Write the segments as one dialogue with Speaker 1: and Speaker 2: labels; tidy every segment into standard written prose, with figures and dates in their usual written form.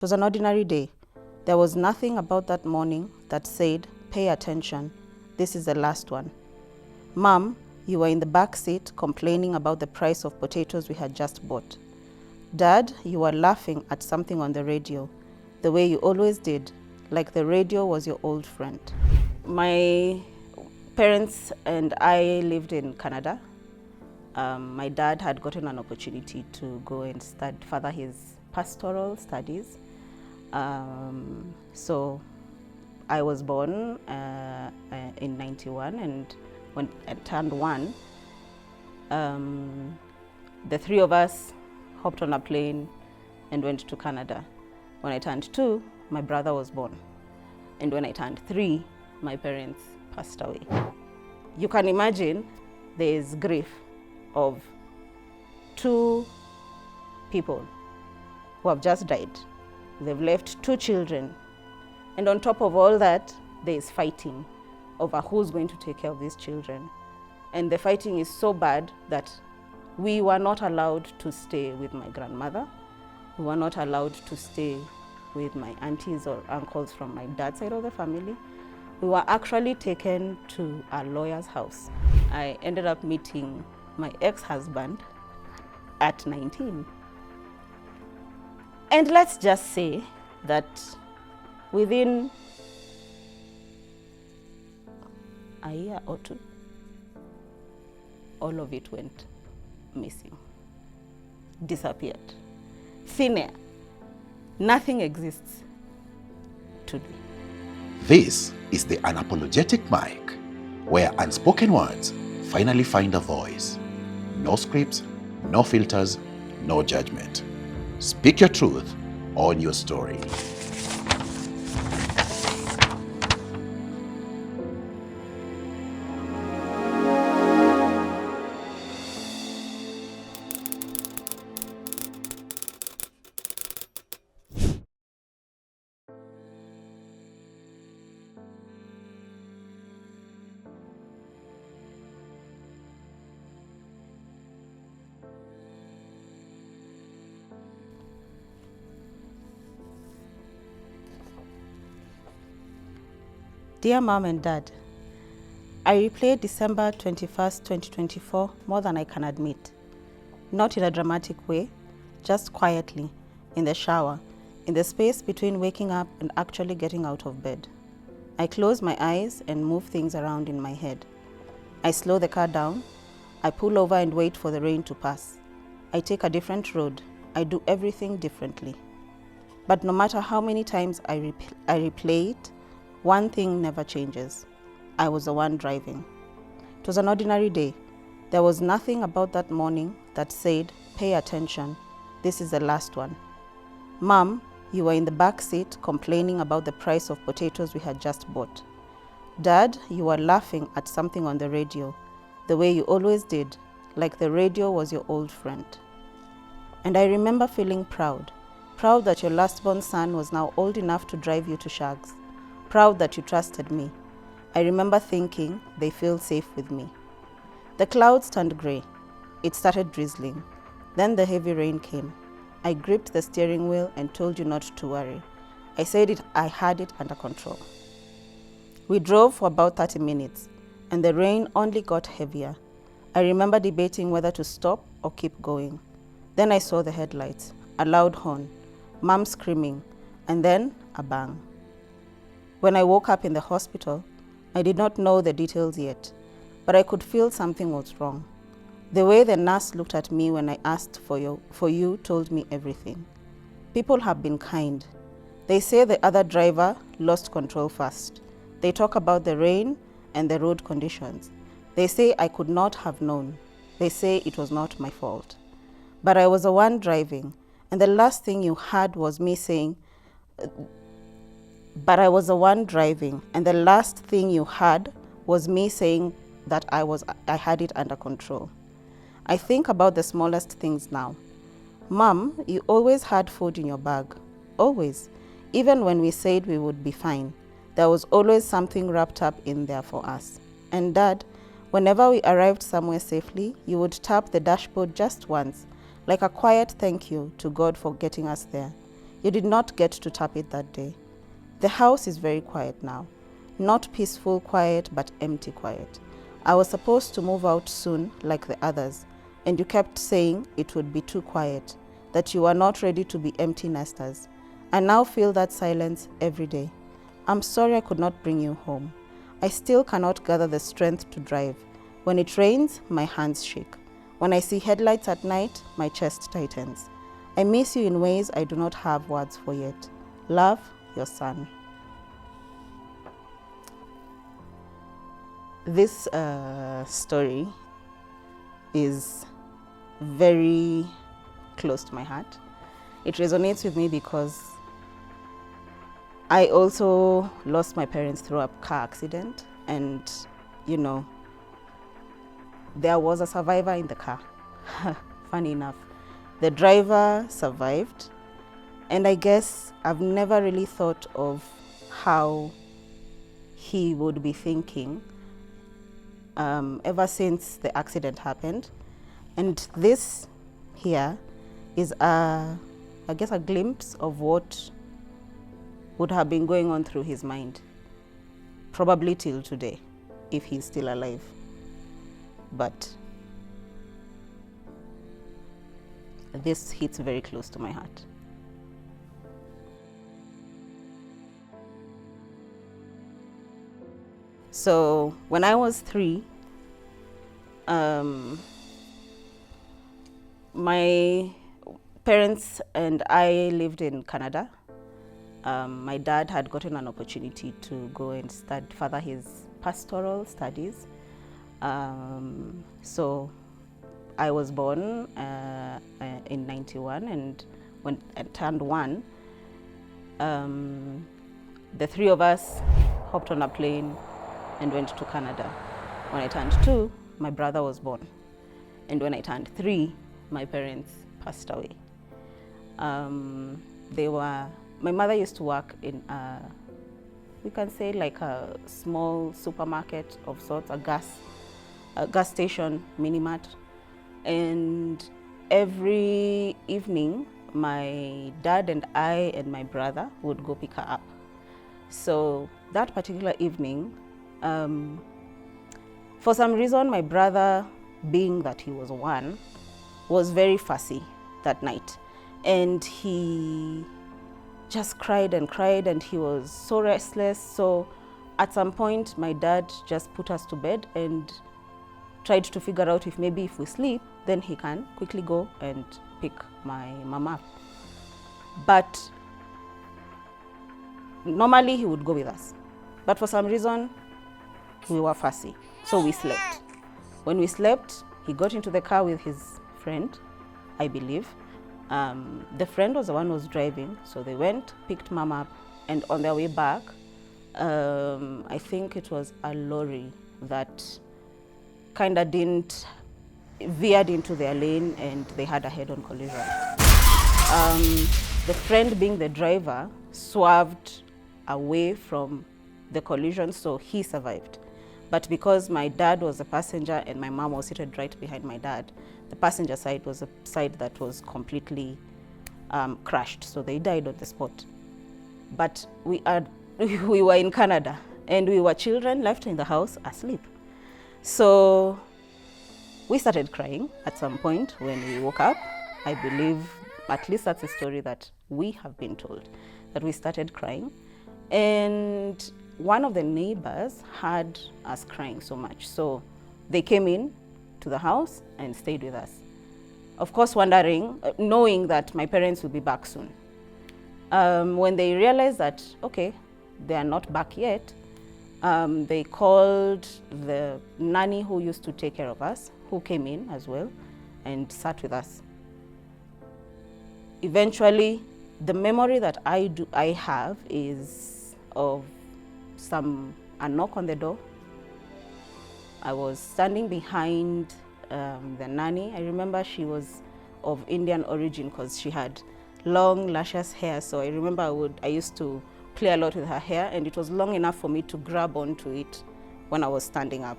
Speaker 1: It was an ordinary day. There was nothing about that morning that said, "Pay attention, this is the last one." Mom, you were in the back seat complaining about the price of potatoes we had just bought. Dad, you were laughing at something on the radio, the way you always did, like the radio was your old friend. My parents and I lived in Canada. My dad had gotten an opportunity to go and further his pastoral studies. So I was born in 91, and when I turned 1, the 3 of us hopped on a plane and went to Canada. When I turned 2, my brother was born. And when I turned 3, my parents passed away. You can imagine there is grief of 2 people who have just died. They've left 2 children. And on top of all that, there is fighting over who's going to take care of these children. And the fighting is so bad that we were not allowed to stay with my grandmother. We were not allowed to stay with my aunties or uncles from my dad's side of the family. We were actually taken to a lawyer's house. I ended up meeting my ex-husband at 19. And let's just say that within a year or 2, all of it went missing, disappeared, thin air. Nothing exists today.
Speaker 2: This is the Unapologetic mic, where unspoken words finally find a voice. No scripts, no filters, no judgment. Speak your truth, own your story.
Speaker 1: Dear Mom and Dad, I replayed December 21st, 2024 more than I can admit. Not in a dramatic way, just quietly, in the shower, in the space between waking up and actually getting out of bed. I close my eyes and move things around in my head. I slow the car down. I pull over and wait for the rain to pass. I take a different road. I do everything differently. But no matter how many times I replay it, one thing never changes. I was the one driving. It was an ordinary day. There was nothing about that morning that said, "Pay attention, this is the last one." Mom, you were in the back seat complaining about the price of potatoes we had just bought. Dad, you were laughing at something on the radio, the way you always did, like the radio was your old friend. And I remember feeling proud that your last-born son was now old enough to drive you to Shags. Proud that you trusted me. I remember thinking they feel safe with me. The clouds turned gray. It started drizzling. Then the heavy rain came. I gripped the steering wheel and told you not to worry. I said I had it under control. We drove for about 30 minutes, and the rain only got heavier. I remember debating whether to stop or keep going. Then I saw the headlights, a loud horn, Mom screaming, and then a bang. When I woke up in the hospital, I did not know the details yet, but I could feel something was wrong. The way the nurse looked at me when I asked for you told me everything. People have been kind. They say the other driver lost control first. They talk about the rain and the road conditions. They say I could not have known. They say it was not my fault. But I was the one driving, and the last thing you heard was me saying, that I had it under control. I think about the smallest things now. Mom, you always had food in your bag. Always. Even when we said we would be fine, there was always something wrapped up in there for us. And Dad, whenever we arrived somewhere safely, you would tap the dashboard just once, like a quiet thank you to God for getting us there. You did not get to tap it that day. The house is very quiet now. Not peaceful quiet, but empty quiet. I was supposed to move out soon like the others, and you kept saying it would be too quiet, that you are not ready to be empty nesters. I now feel that silence every day. I'm sorry I could not bring you home. I still cannot gather the strength to drive. When it rains, my hands shake. When I see headlights at night, my chest tightens. I miss you in ways I do not have words for yet. Love, your son. This story is very close to my heart. It resonates with me because I also lost my parents through a car accident, and there was a survivor in the car. Funny enough, the driver survived, and I guess I've never really thought of how he would be thinking ever since the accident happened. And this here is I guess a glimpse of what would have been going on through his mind, probably till today, if he's still alive. But this hits very close to my heart. So when I was 3, my parents and I lived in Canada. My dad had gotten an opportunity to go and further his pastoral studies. So I was born in 91, and when I turned 1, the 3 of us hopped on a plane and went to Canada. When I turned 2, my brother was born. And when I turned 3, my parents passed away. My mother used to work in we can say like a small supermarket of sorts, a gas station, mini-mart. And every evening, my dad and I and my brother would go pick her up. So that particular evening, for some reason, my brother, being that he was 1, was very fussy that night. And he just cried, and he was so restless. So at some point, my dad just put us to bed and tried to figure out if maybe if we sleep, then he can quickly go and pick my mom up. But normally he would go with us. But for some reason, we were fussy, so we slept. When we slept, he got into the car with his friend, I believe. The friend was the one who was driving, so they went, picked mom up, and on their way back, I think it was a lorry that kind of veered into their lane, and they had a head-on collision. The friend, being the driver, swerved away from the collision, so he survived. But because my dad was a passenger and my mom was seated right behind my dad, the passenger side was a side that was completely crushed, so they died on the spot. But we were in Canada, and we were children left in the house asleep. So we started crying at some point when we woke up. I believe, at least that's a story that we have been told, that we started crying. And one of the neighbors heard us crying so much, so they came in to the house and stayed with us. Of course, knowing that my parents would be back soon. When they realized that, okay, they are not back yet, they called the nanny who used to take care of us, who came in as well and sat with us. Eventually, the memory that I have is of a knock on the door. I was standing behind the nanny. I remember she was of Indian origin because she had long, luscious hair. So I remember I used to play a lot with her hair, and it was long enough for me to grab onto it when I was standing up.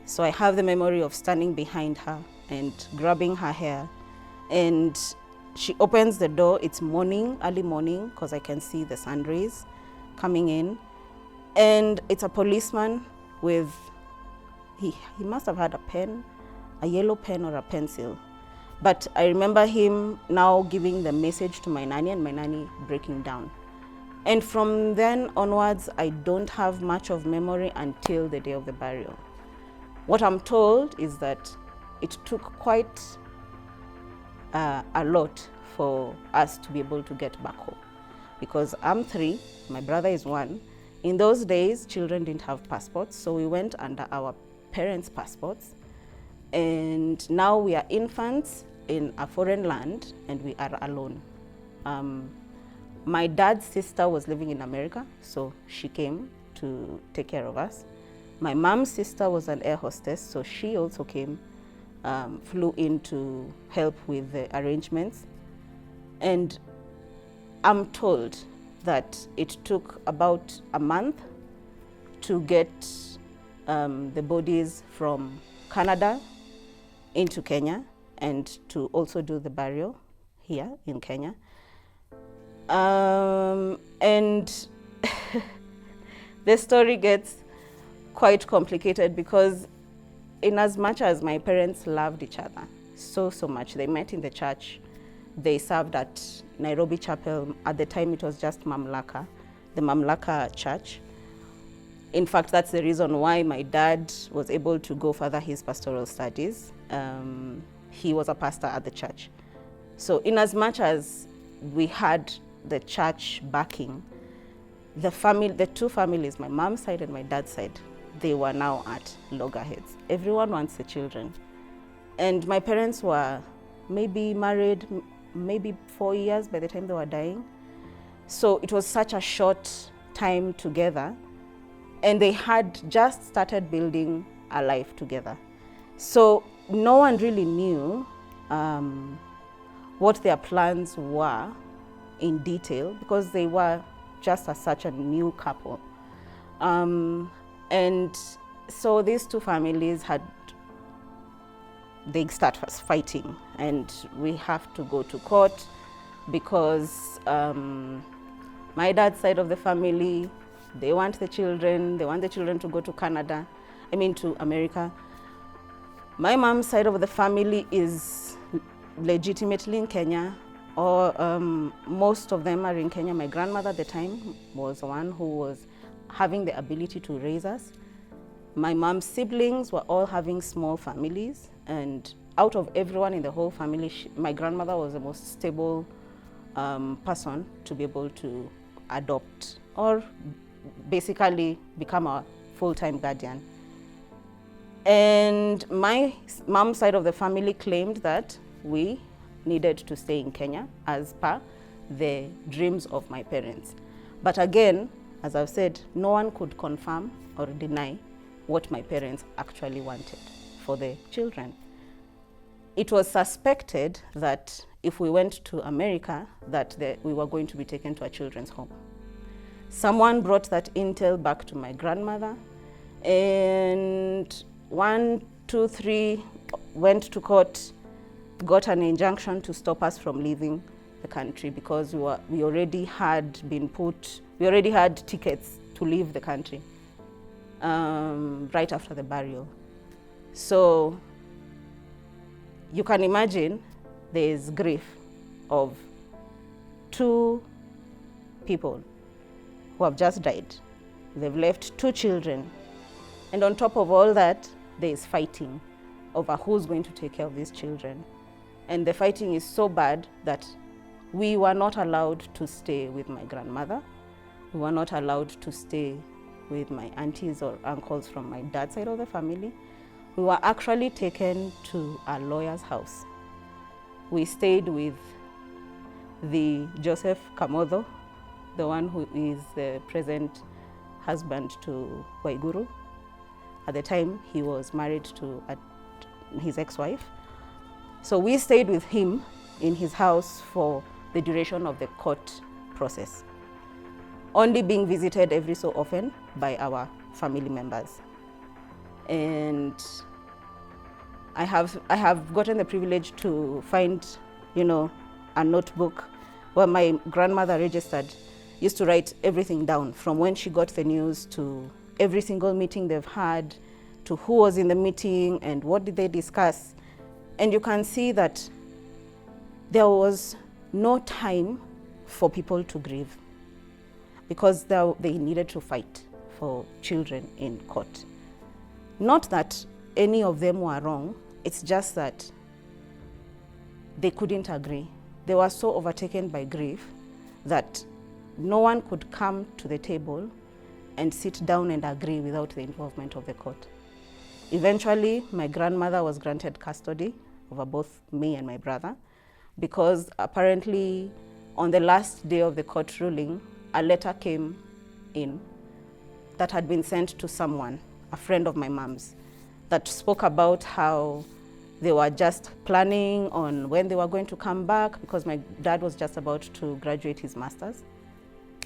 Speaker 1: So I have the memory of standing behind her and grabbing her hair. And she opens the door. It's morning, early morning, because I can see the sun rays coming in. And it's a policeman with, he must have had a pen, a yellow pen or a pencil. But I remember him now giving the message to my nanny and my nanny breaking down. And from then onwards, I don't have much of memory until the day of the burial. What I'm told is that it took quite a lot for us to be able to get back home, because I'm 3, my brother is 1. In those days, children didn't have passports, so we went under our parents' passports. And now we are infants in a foreign land and we are alone. My dad's sister was living in America, so she came to take care of us. My mom's sister was an air hostess, so she also came, flew in to help with the arrangements. And I'm told that it took about a month to get the bodies from Canada into Kenya and to also do the burial here in Kenya. And the story gets quite complicated because in as much as my parents loved each other so much, they met in the church. They served at Nairobi Chapel. At the time, it was just Mamlaka, the Mamlaka church. In fact, that's the reason why my dad was able to go further his pastoral studies. He was a pastor at the church. So in as much as we had the church backing, the two families, my mom's side and my dad's side, they were now at loggerheads. Everyone wants the children. And my parents were maybe married, maybe 4 years by the time they were dying. So it was such a short time together. And they had just started building a life together. So no one really knew what their plans were in detail because they were just such a new couple. And so these two families they start fighting, and we have to go to court because my dad's side of the family, they want the children to go to Canada, to America. My mom's side of the family is legitimately in Kenya, or most of them are in Kenya. My grandmother at the time was the one who was having the ability to raise us. My mom's siblings were all having small families, and out of everyone in the whole family, my grandmother was the most stable person to be able to adopt or basically become a full-time guardian. And my mom's side of the family claimed that we needed to stay in Kenya as per the dreams of my parents. But again, as I've said, no one could confirm or deny what my parents actually wanted for the children. It was suspected that if we went to America, that we were going to be taken to a children's home. Someone brought that intel back to my grandmother, and 1, 2, 3 went to court, got an injunction to stop us from leaving the country because we already had tickets to leave the country right after the burial. So you can imagine there's grief of 2 people who have just died. They've left 2 children. And on top of all that, there's fighting over who's going to take care of these children. And the fighting is so bad that we were not allowed to stay with my grandmother. We were not allowed to stay with my aunties or uncles from my dad's side of the family. We were actually taken to a lawyer's house. We stayed with the Joseph Kamodo, the one who is the present husband to Waiguru. At the time, he was married to his ex-wife. So we stayed with him in his house for the duration of the court process, only being visited every so often by our family members. And I have gotten the privilege to find, a notebook where my grandmother registered, used to write everything down, from when she got the news to every single meeting they've had, to who was in the meeting and what did they discuss. And you can see that there was no time for people to grieve, because they needed to fight for children in court. Not that any of them were wrong, it's just that they couldn't agree. They were so overtaken by grief that no one could come to the table and sit down and agree without the involvement of the court. Eventually, my grandmother was granted custody over both me and my brother, because apparently on the last day of the court ruling, a letter came in that had been sent to someone, a friend of my mom's, that spoke about how they were just planning on when they were going to come back, because my dad was just about to graduate his master's.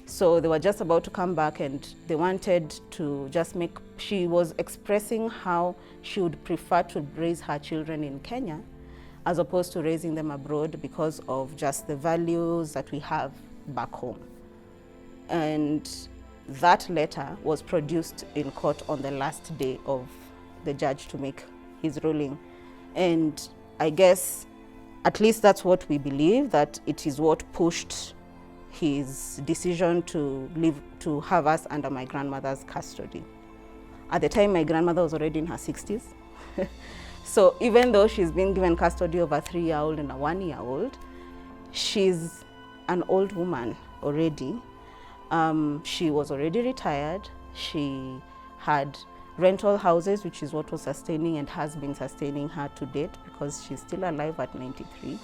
Speaker 1: So they were just about to come back, and they wanted to just she was expressing how she would prefer to raise her children in Kenya as opposed to raising them abroad, because of just the values that we have back home. And that letter was produced in court on the last day of the judge to make his ruling. And I guess, at least that's what we believe, that it is what pushed his decision to have us under my grandmother's custody. At the time, my grandmother was already in her 60s. So even though she's been given custody of a 3-year-old and a 1-year-old, she's an old woman already. She was already retired. She had rental houses, which is what was sustaining and has been sustaining her to date, because she's still alive at 93.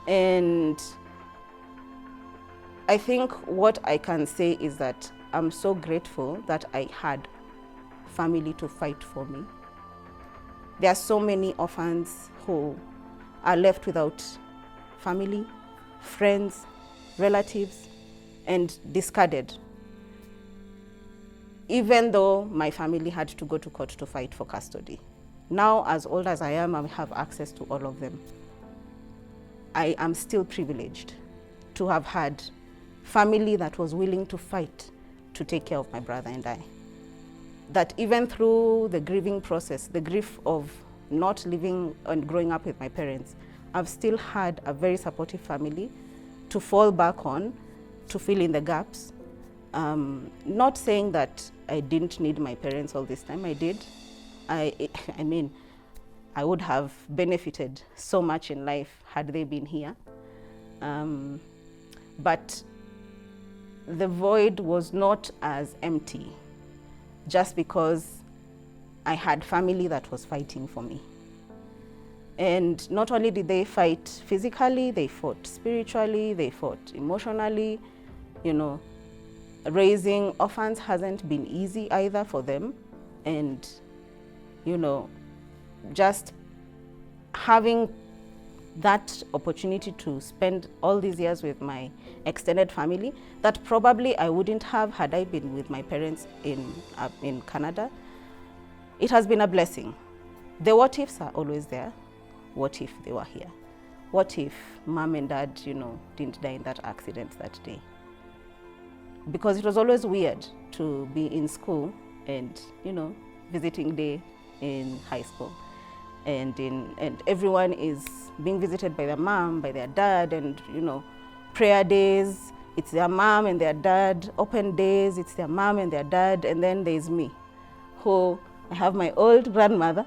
Speaker 1: And I think what I can say is that I'm so grateful that I had family to fight for me. There are so many orphans who are left without family, friends, relatives, and discarded. Even though my family had to go to court to fight for custody. Now, as old as I am, I have access to all of them. I am still privileged to have had family that was willing to fight to take care of my brother and I. That even through the grieving process, the grief of not living and growing up with my parents, I've still had a very supportive family to fall back on, to fill in the gaps. Not saying that I didn't need my parents all this time, I did. I mean, I would have benefited so much in life had they been here. But the void was not as empty just because I had family that was fighting for me. And not only did they fight physically, they fought spiritually, they fought emotionally. You know, raising orphans hasn't been easy either for them. And, you know, just having that opportunity to spend all these years with my extended family that probably I wouldn't have had I been with my parents in Canada, it has been a blessing. The what ifs are always there. What if they were here? What if mom and dad, you know, didn't die in that accident that day? Because it was always weird to be in school and, you know, visiting day in high school. And everyone is being visited by their mom, by their dad, and, you know, prayer days, it's their mom and their dad. Open days, it's their mom and their dad. And then there's me, who I have my old grandmother,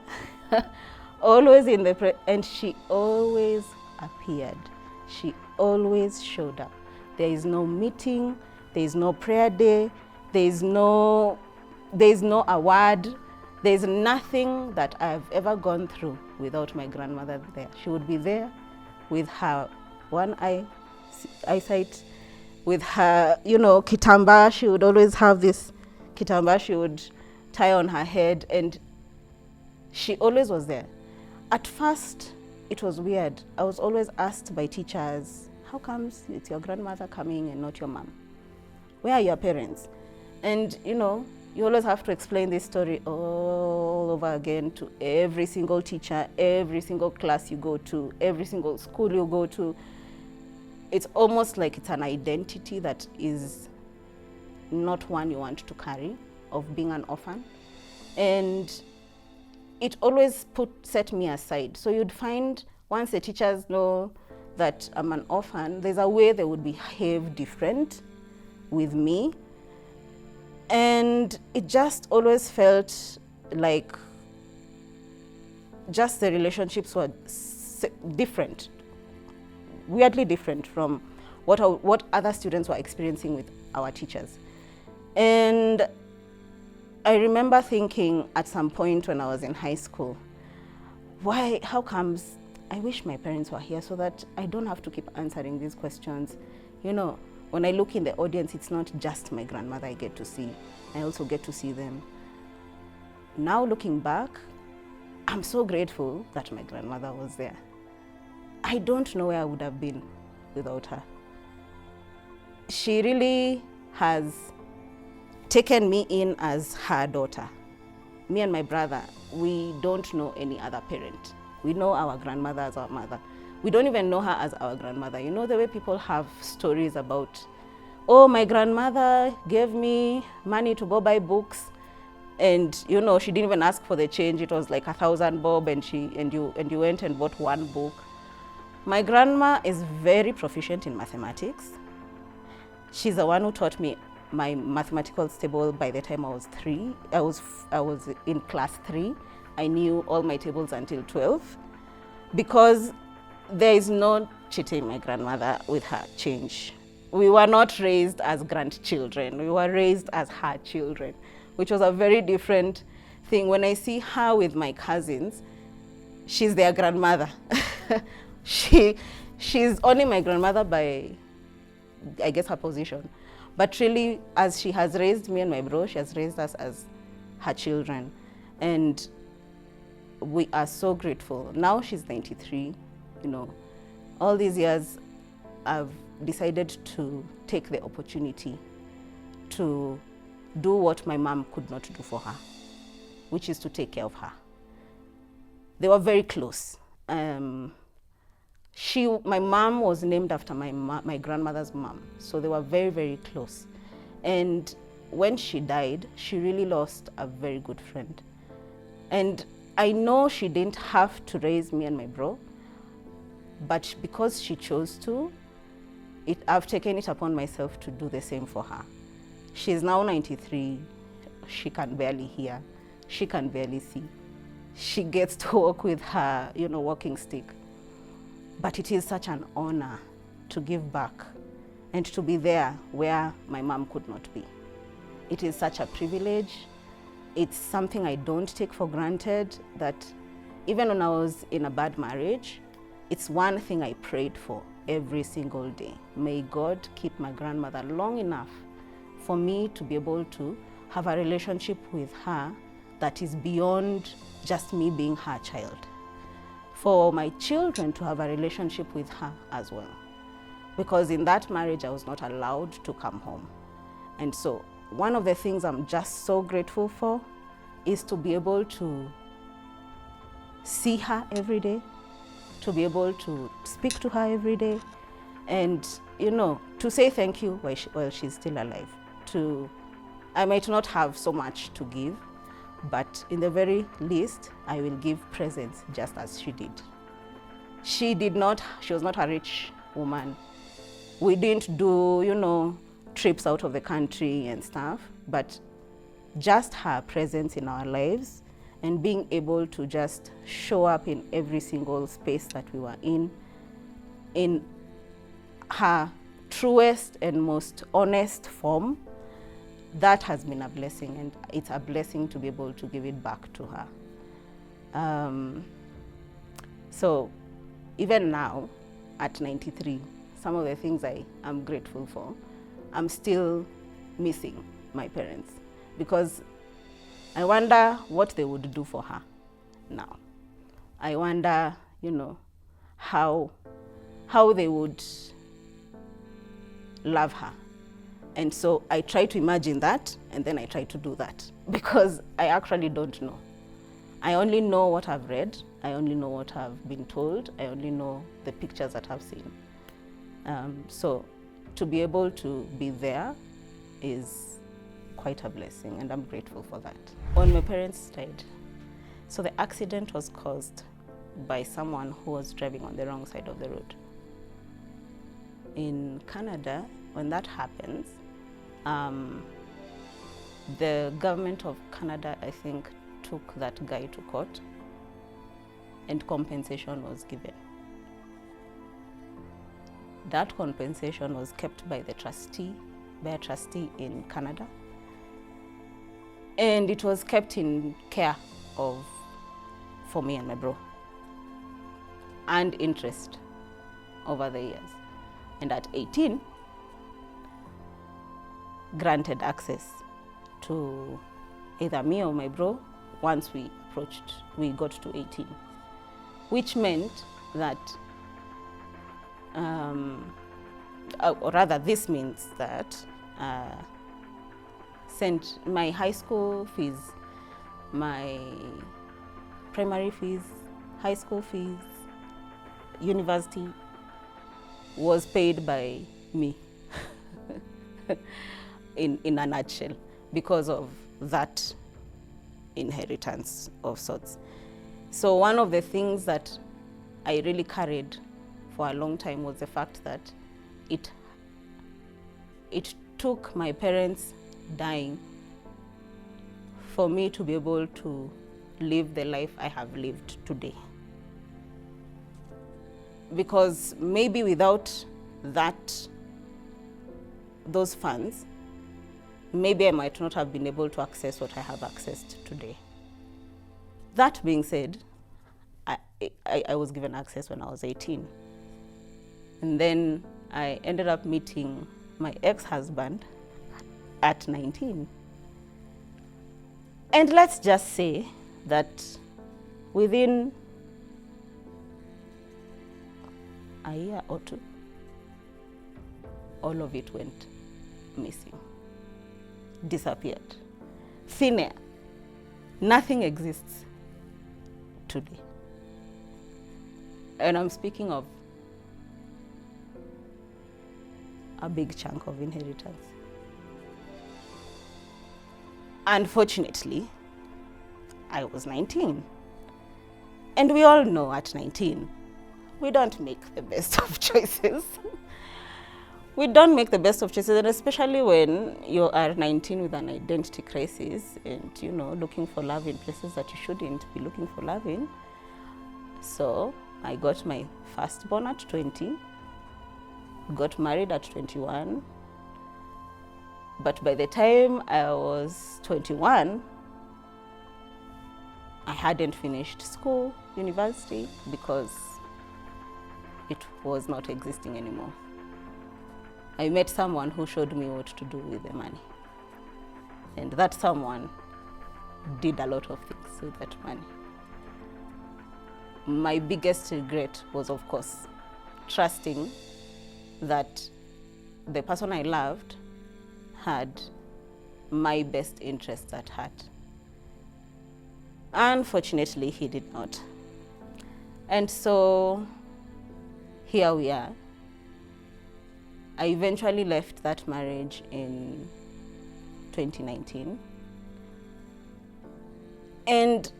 Speaker 1: always in the and she always appeared. She always showed up. There is no meeting, there is no prayer day, there is no award. There's nothing that I've ever gone through without my grandmother there. She would be there with her one eyesight, with her, you know, kitamba. She would always have this kitamba she would tie on her head, and she always was there. At first, it was weird. I was always asked by teachers, how comes it's your grandmother coming and not your mom? Where are your parents? And, you know, you always have to explain this story all over again to every single teacher, every single class you go to, every single school you go to. it's almost like it's an identity that is not one you want to carry, of being an orphan. And it always set me aside. So you'd find once the teachers know that I'm an orphan, there's a way they would behave different with me. And it just always felt like just the relationships were different, weirdly different from what other students were experiencing with our teachers. And I remember thinking at some point when I was in high school, how comes I wish my parents were here so that I don't have to keep answering these questions. You know, when I look in the audience, it's not just my grandmother I get to see. I also get to see them. Now looking back, I'm so grateful that my grandmother was there. I don't know where I would have been without her. She really has taken me in as her daughter. Me and my brother, we don't know any other parent. We know our grandmother as our mother. We don't even know her as our grandmother. You know the way people have stories about, oh, my grandmother gave me money to go buy books, and you know she didn't even ask for the change. It was like 1,000 bob, and you went and bought one book. My grandma is very proficient in mathematics. She's the one who taught me my mathematical table by the time I was 3. I was in class 3. I knew all my tables until 12, because there is no cheating my grandmother with her change. We were not raised as grandchildren. We were raised as her children, which was a very different thing. When I see her with my cousins, she's their grandmother. She's only my grandmother by, I guess, her position. But really, as she has raised me and my bro, she has raised us as her children. And we are so grateful. Now she's 93, you know. All these years, I've decided to take the opportunity to do what my mom could not do for her, which is to take care of her. They were very close. My mom was named after my grandmother's mom, so they were very, very close. And when she died, she really lost a very good friend. And I know she didn't have to raise me and my bro, but because she chose to, I've taken it upon myself to do the same for her. She's now 93. She can barely hear. She can barely see. She gets to walk with her, walking stick. But it is such an honor to give back and to be there where my mom could not be. It is such a privilege. It's something I don't take for granted, that even when I was in a bad marriage, it's one thing I prayed for every single day. May God keep my grandmother long enough for me to be able to have a relationship with her that is beyond just me being her child. For my children to have a relationship with her as well. Because in that marriage, I was not allowed to come home. And so one of the things I'm just so grateful for is to be able to see her every day, to be able to speak to her every day, and to say thank you while she's still alive. I might not have so much to give, but in the very least, I will give presents just as she did. She was not a rich woman. We didn't do, trips out of the country and stuff, but just her presence in our lives and being able to just show up in every single space that we were in her truest and most honest form, that has been a blessing, and it's a blessing to be able to give it back to her. So even now, at 93, some of the things I am grateful for, I'm still missing my parents, because I wonder what they would do for her now. I wonder, how they would love her. And so I try to imagine that, and then I try to do that, because I actually don't know. I only know what I've read. I only know what I've been told. I only know the pictures that I've seen. So to be able to be there is quite a blessing, and I'm grateful for that. When my parents died, so the accident was caused by someone who was driving on the wrong side of the road. In Canada, when that happens, the government of Canada, I think, took that guy to court, and compensation was given. That compensation was kept by a trustee in Canada, and it was kept in care for me and my bro, and interest over the years. And at 18, granted access to either me or my bro once we got to 18, which meant that, or rather this means that sent my high school fees, my primary fees, high school fees, university was paid by me in a nutshell, because of that inheritance of sorts. So one of the things that I really carried for a long time was the fact that it took my parents dying for me to be able to live the life I have lived today. Because maybe without those funds, maybe I might not have been able to access what I have accessed today. That being said, I was given access when I was 18. And then I ended up meeting my ex-husband at 19. And let's just say that within a year or two, all of it went missing, disappeared, thin air. Nothing exists today. And I'm speaking of a big chunk of inheritance. Unfortunately, I was 19. And we all know at 19, we don't make the best of choices. We don't make the best of choices, and especially when you are 19 with an identity crisis and, looking for love in places that you shouldn't be looking for love in. So I got my firstborn at 20, got married at 21. But by the time I was 21, I hadn't finished school, university, because it was not existing anymore. I met someone who showed me what to do with the money. And that someone did a lot of things with that money. My biggest regret was, of course, trusting that the person I loved had my best interests at heart. Unfortunately, he did not. And so here we are. I eventually left that marriage in 2019. And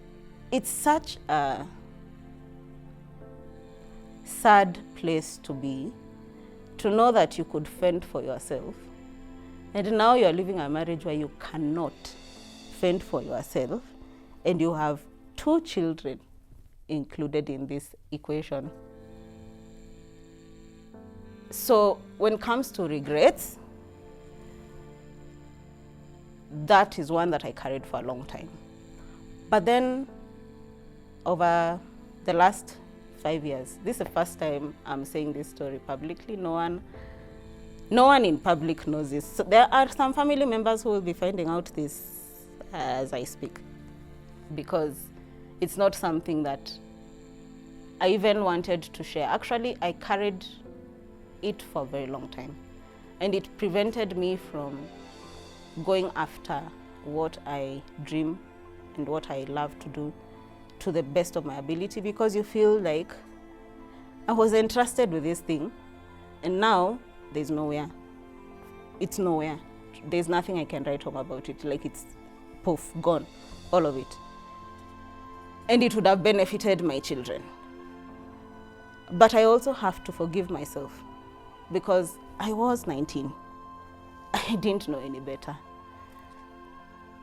Speaker 1: it's such a sad place to be, to know that you could fend for yourself. And now you're living a marriage where you cannot fend for yourself, and you have 2 children included in this equation. So when it comes to regrets, that is one that I carried for a long time. But then over the last 5 years, this is the first time I'm saying this story publicly. No one in public knows this. So there are some family members who will be finding out this as I speak, because it's not something that I even wanted to share. Actually, I carried it for a very long time, and it prevented me from going after what I dream and what I love to do to the best of my ability, because you feel like I was entrusted with this thing And now there's nowhere. It's nowhere. There's nothing I can write home about it. Like, it's poof, gone, all of it. And it would have benefited my children. But I also have to forgive myself because I was 19. I didn't know any better.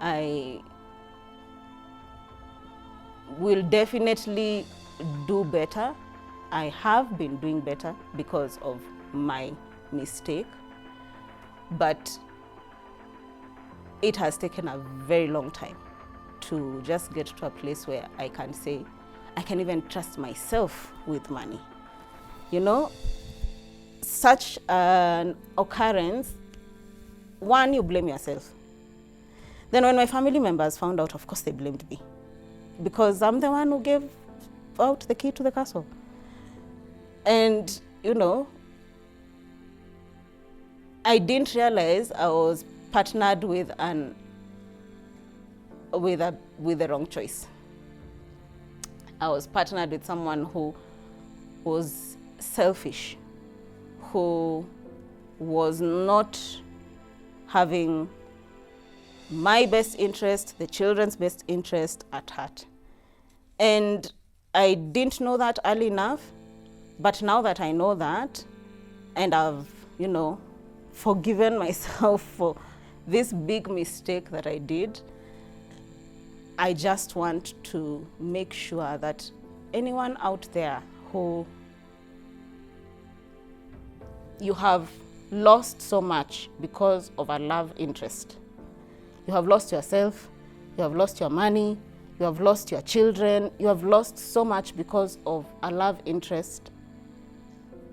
Speaker 1: I will definitely do better. I have been doing better because of my mistake, but it has taken a very long time to just get to a place where I can say, I can even trust myself with money. You know, such an occurrence, one, you blame yourself. Then when my family members found out, of course they blamed me because I'm the one who gave out the key to the castle. And, you know, I didn't realize I was partnered with the wrong choice. I was partnered with someone who was selfish, who was not having my best interest, the children's best interest at heart. And I didn't know that early enough, but now that I know that, and I've, you know, forgiven myself for this big mistake that I did, I just want to make sure that anyone out there who you have lost so much because of a love interest. You have lost yourself, you have lost your money, you have lost your children, you have lost so much because of a love interest,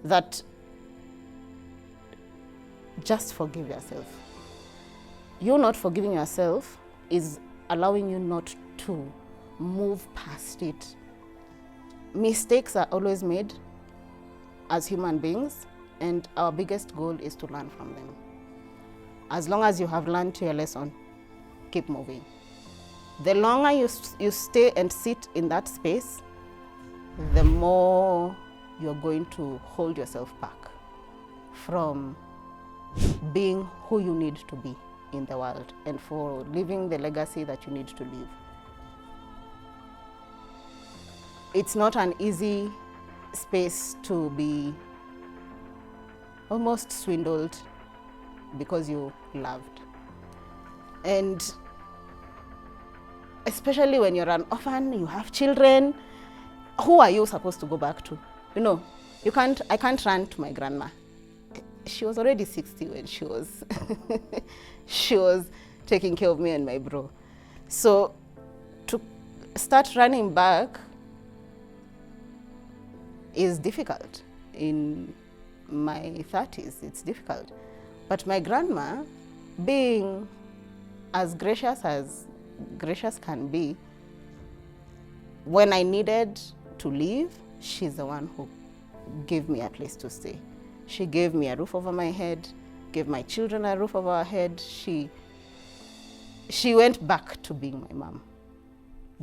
Speaker 1: that just forgive yourself. You not forgiving yourself is allowing you not to move past it. Mistakes are always made as human beings, and our biggest goal is to learn from them. As long as you have learned your lesson, keep moving. The longer you stay and sit in that space, the more you're going to hold yourself back from being who you need to be in the world and for living the legacy that you need to live. It's not an easy space to be almost swindled because you loved. And especially when you're an orphan, you have children, who are you supposed to go back to? You know, I can't run to my grandma. She was already 60 when she was taking care of me and my bro. So to start running back is difficult. In my 30s, it's difficult. But my grandma, being as gracious can be, when I needed to leave, she's the one who gave me a place to stay. She gave me a roof over my head, gave my children a roof over our head. She went back to being my mom,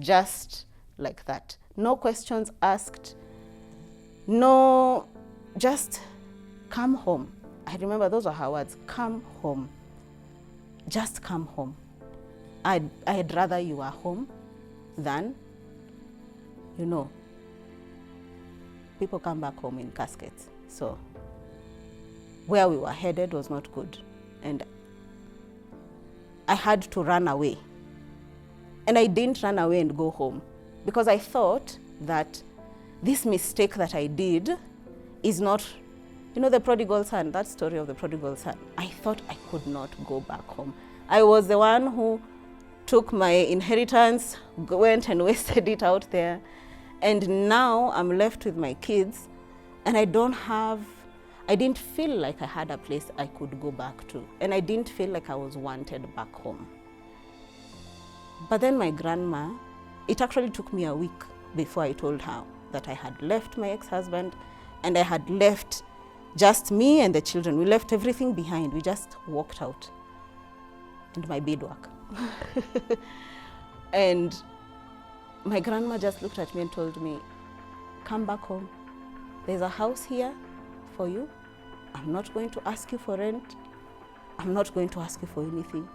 Speaker 1: just like that. No questions asked, no, just come home. I remember those were her words, come home, just come home. I'd rather you were home than, you know, people come back home in caskets. So where we were headed was not good. And I had to run away. And I didn't run away and go home because I thought that this mistake that I did is not, you know, the prodigal son, that story of the prodigal son. I thought I could not go back home. I was the one who took my inheritance, went and wasted it out there. And now I'm left with my kids and I didn't feel like I had a place I could go back to. And I didn't feel like I was wanted back home. But then my grandma, it actually took me a week before I told her that I had left my ex-husband and I had left just me and the children. We left everything behind. We just walked out. And my beadwork. And my grandma just looked at me and told me, come back home. There's a house here for you. I'm not going to ask you for rent. I'm not going to ask you for anything.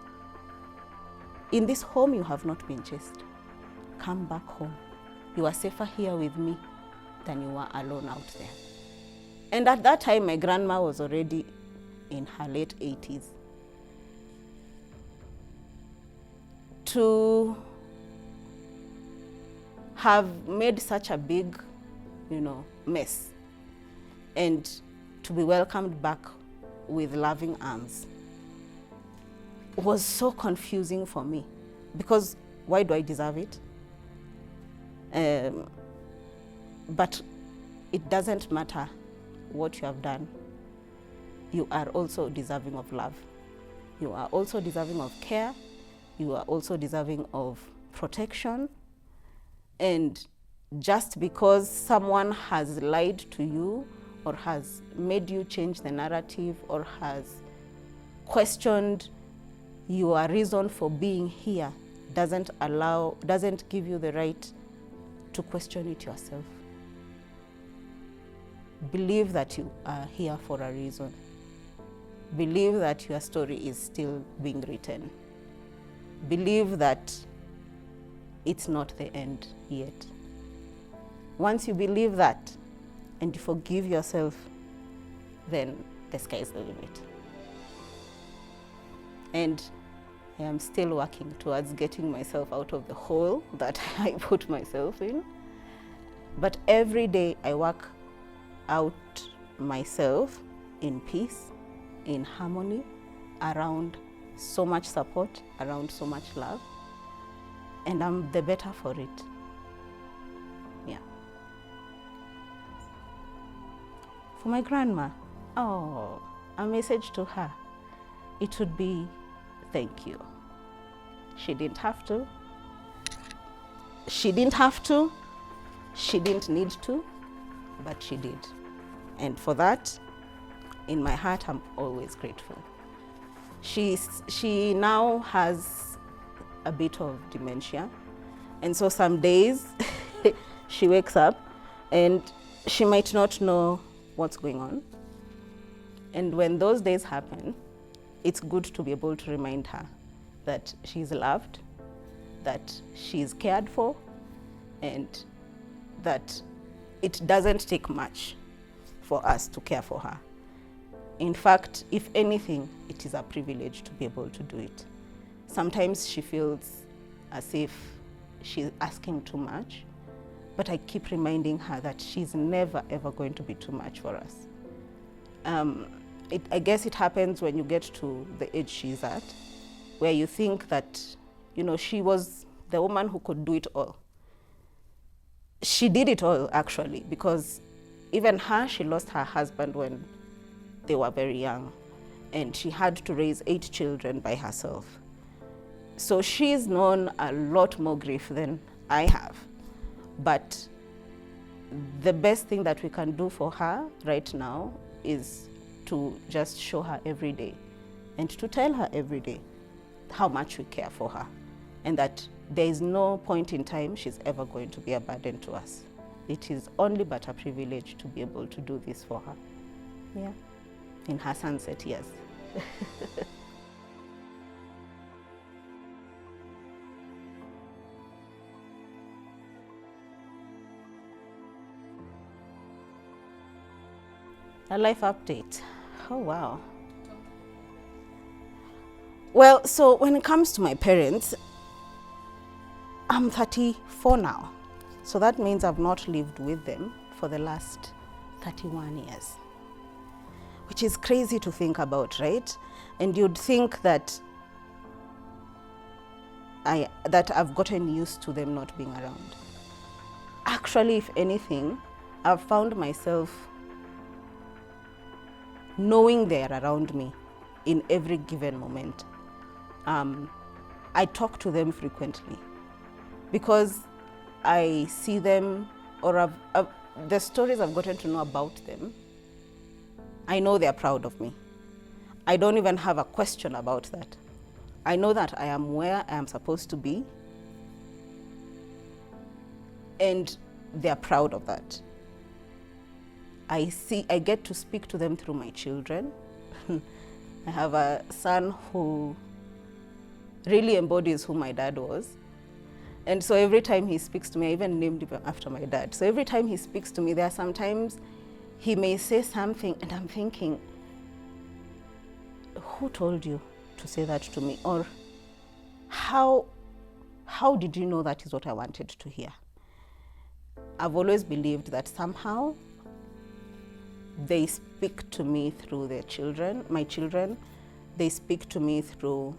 Speaker 1: In this home, you have not been chased. Come back home. You are safer here with me than you are alone out there. And at that time, my grandma was already in her late 80s. To have made such a big, mess, and to be welcomed back with loving arms was so confusing for me, because why do I deserve it? But it doesn't matter what you have done. You are also deserving of love. You are also deserving of care. You are also deserving of protection. And just because someone has lied to you, or has made you change the narrative, or has questioned your reason for being here, doesn't give you the right to question it yourself. Believe that you are here for a reason. Believe that your story is still being written. Believe that it's not the end yet. Once you believe that and you forgive yourself, then the sky is the limit. And I am still working towards getting myself out of the hole that I put myself in. But every day I work out myself in peace, in harmony, around so much support, around so much love. And I'm the better for it. Yeah. For my grandma, a message to her, it would be thank you. She didn't have to. She didn't have to. She didn't need to, but she did. And for that, in my heart, I'm always grateful. She now has a bit of dementia. And so some days she wakes up and she might not know what's going on. And when those days happen, it's good to be able to remind her that she's loved, that she's cared for, and that it doesn't take much for us to care for her. In fact, if anything, it is a privilege to be able to do it. Sometimes she feels as if she's asking too much, but I keep reminding her that she's never, ever going to be too much for us. I guess it happens when you get to the age she's at, where you think that, she was the woman who could do it all. She did it all, actually, because even her, she lost her husband when they were very young, and she had to raise 8 children by herself. So she's known a lot more grief than I have. But the best thing that we can do for her right now is to just show her every day and to tell her every day how much we care for her, and that there is no point in time she's ever going to be a burden to us. It is only but a privilege to be able to do this for her. Yeah, in her sunset years. A life update. Oh, wow. Well, so when it comes to my parents, I'm 34 now. So that means I've not lived with them for the last 31 years, which is crazy to think about, right? And you'd think that I've gotten used to them not being around. Actually, if anything, I've found myself knowing they're around me in every given moment. I talk to them frequently because I see them, or the stories I've gotten to know about them, I know they're proud of me. I don't even have a question about that. I know that I am where I am supposed to be, and they're proud of that. I get to speak to them through my children. I have a son who really embodies who my dad was. And so every time he speaks to me, I even named him after my dad. So every time he speaks to me, there are sometimes he may say something and I'm thinking, who told you to say that to me? Or how did you know that is what I wanted to hear? I've always believed that somehow they speak to me through their children, my children. They speak to me through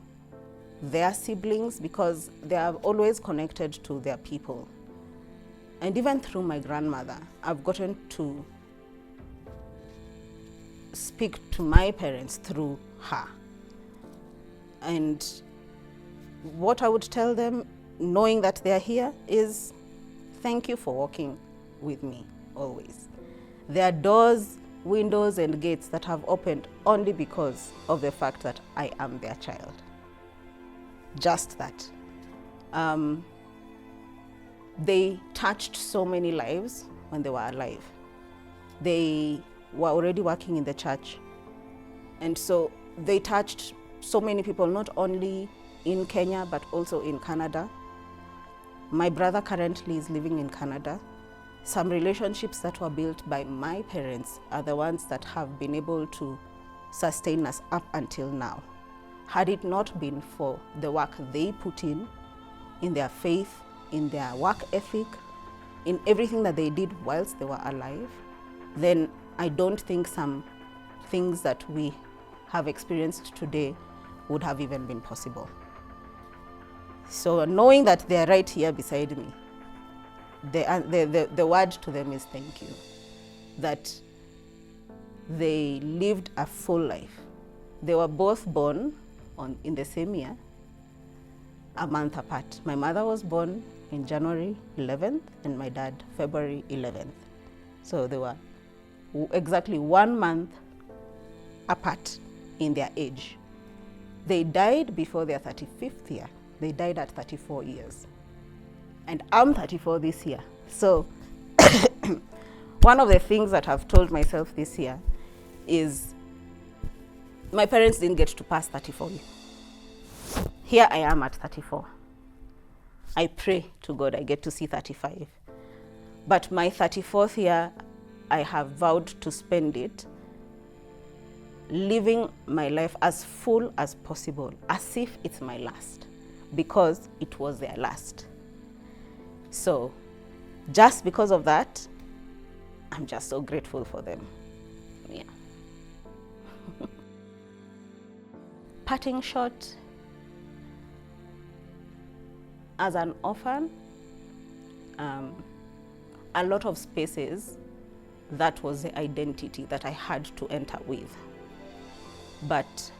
Speaker 1: their siblings because they are always connected to their people. And even through my grandmother, I've gotten to speak to my parents through her. And what I would tell them, knowing that they're here, is thank you for walking with me always. There are doors, windows, and gates that have opened only because of the fact that I am their child. Just that. They touched so many lives when they were alive. They were already working in the church. And so they touched so many people, not only in Kenya, but also in Canada. My brother currently is living in Canada. Some relationships that were built by my parents are the ones that have been able to sustain us up until now. Had it not been for the work they put in their faith, in their work ethic, in everything that they did whilst they were alive, then I don't think some things that we have experienced today would have even been possible. So knowing that they're right here beside me, the word to them is thank you. That they lived a full life. They were both born in the same year, a month apart. My mother was born in January 11th and my dad February 11th. So they were exactly 1 month apart in their age. They died before their 35th year. They died at 34 years. And I'm 34 this year. So one of the things that I've told myself this year is my parents didn't get to pass 34. Here I am at 34. I pray to God I get to see 35. But my 34th year, I have vowed to spend it living my life as full as possible, as if it's my last, because it was their last. So just because of that, I'm just so grateful for them. Yeah. Parting shot, as an orphan, a lot of spaces, that was the identity that I had to enter with. But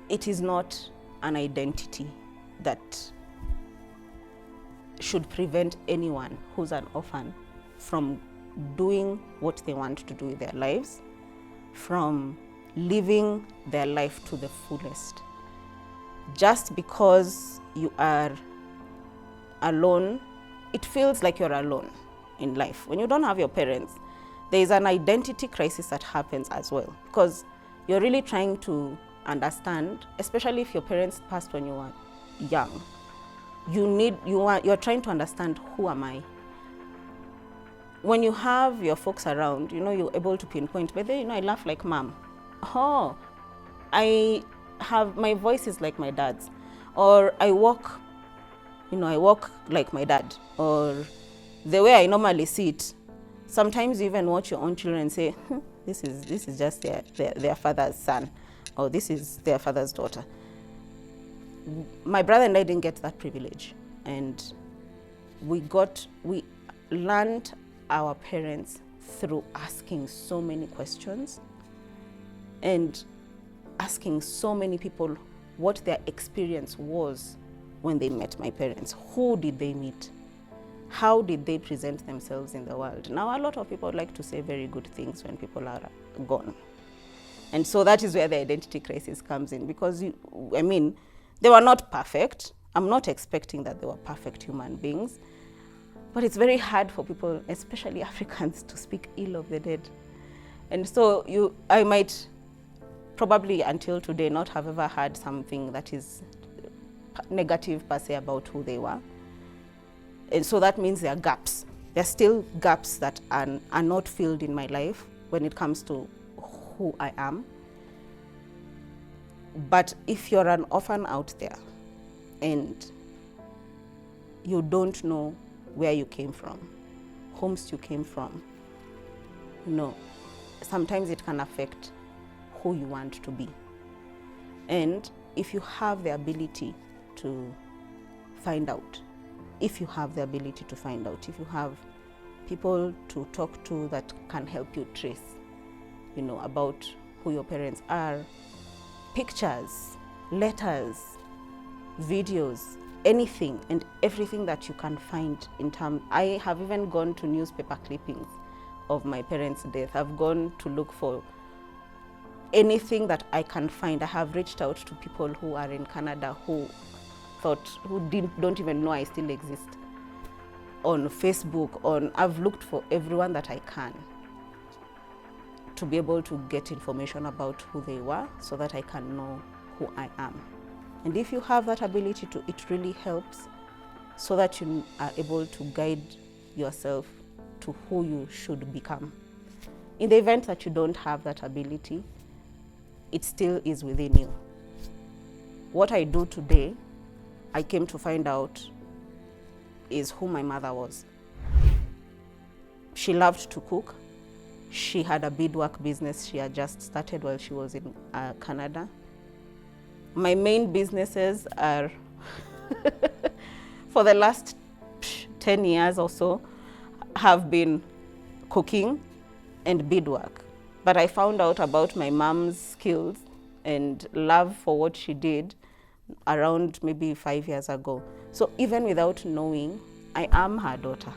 Speaker 1: it is not an identity that should prevent anyone who's an orphan from doing what they want to do with their lives, from living their life to the fullest. Just because you are alone, it feels like you're alone in life. When you don't have your parents, there is an identity crisis that happens as well, because you're really trying to understand, especially if your parents passed when you were young. You're trying to understand, who am I? When you have your folks around, you're able to pinpoint, but then, I laugh like mom. Oh, my voice is like my dad's, or I walk like my dad, or the way I normally sit. Sometimes you even watch your own children and say, this is just their father's son, or this is their father's daughter. My brother and I didn't get that privilege, and we learned our parents through asking so many questions and asking so many people what their experience was when they met my parents. Who did they meet? How did they present themselves in the world? Now, a lot of people like to say very good things when people are gone. And so that is where the identity crisis comes in, because, they were not perfect. I'm not expecting that they were perfect human beings. But it's very hard for people, especially Africans, to speak ill of the dead. And so I might probably until today not have ever heard something that is negative per se about who they were. And so that means there are gaps. There are still gaps that are not filled in my life when it comes to who I am. But if you're an orphan out there and you don't know where you came from, homes you came from, sometimes it can affect who you want to be. And if you have the ability to find out, if you have people to talk to that can help you trace, about who your parents are, pictures, letters, videos, anything and everything that you can find in terms. I have even gone to newspaper clippings of my parents' death. I've gone to look for anything that I can find. I have reached out to people who are in Canada who don't even know I still exist. On Facebook, I've looked for everyone that I can to be able to get information about who they were so that I can know who I am. And if you have that ability it really helps so that you are able to guide yourself to who you should become. In the event that you don't have that ability, it still is within you. What I do today, I came to find out, is who my mother was. She loved to cook. She had a beadwork business she had just started while she was in Canada. My main businesses are, for the last 10 years or so, have been cooking and beadwork. But I found out about my mom's skills and love for what she did around maybe 5 years ago. So even without knowing, I am her daughter.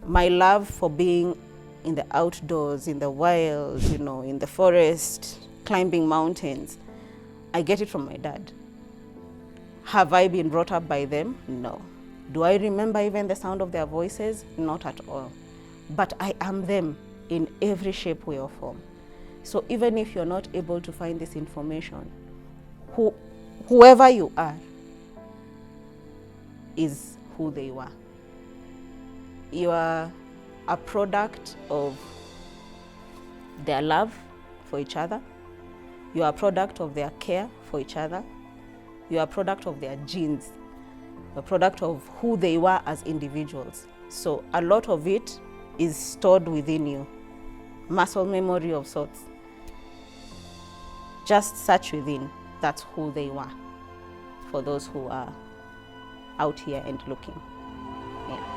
Speaker 1: My love for being in the outdoors, in the wild, in the forest, climbing mountains, I get it from my dad. Have I been brought up by them? No. Do I remember even the sound of their voices? Not at all. But I am them in every shape, way, or form. So even if you're not able to find this information, whoever you are is who they were. You are a product of their love for each other. You are a product of their care for each other. You are a product of their genes, a product of who they were as individuals. So a lot of it is stored within you, muscle memory of sorts. Just search within, that's who they were, for those who are out here and looking. Yeah.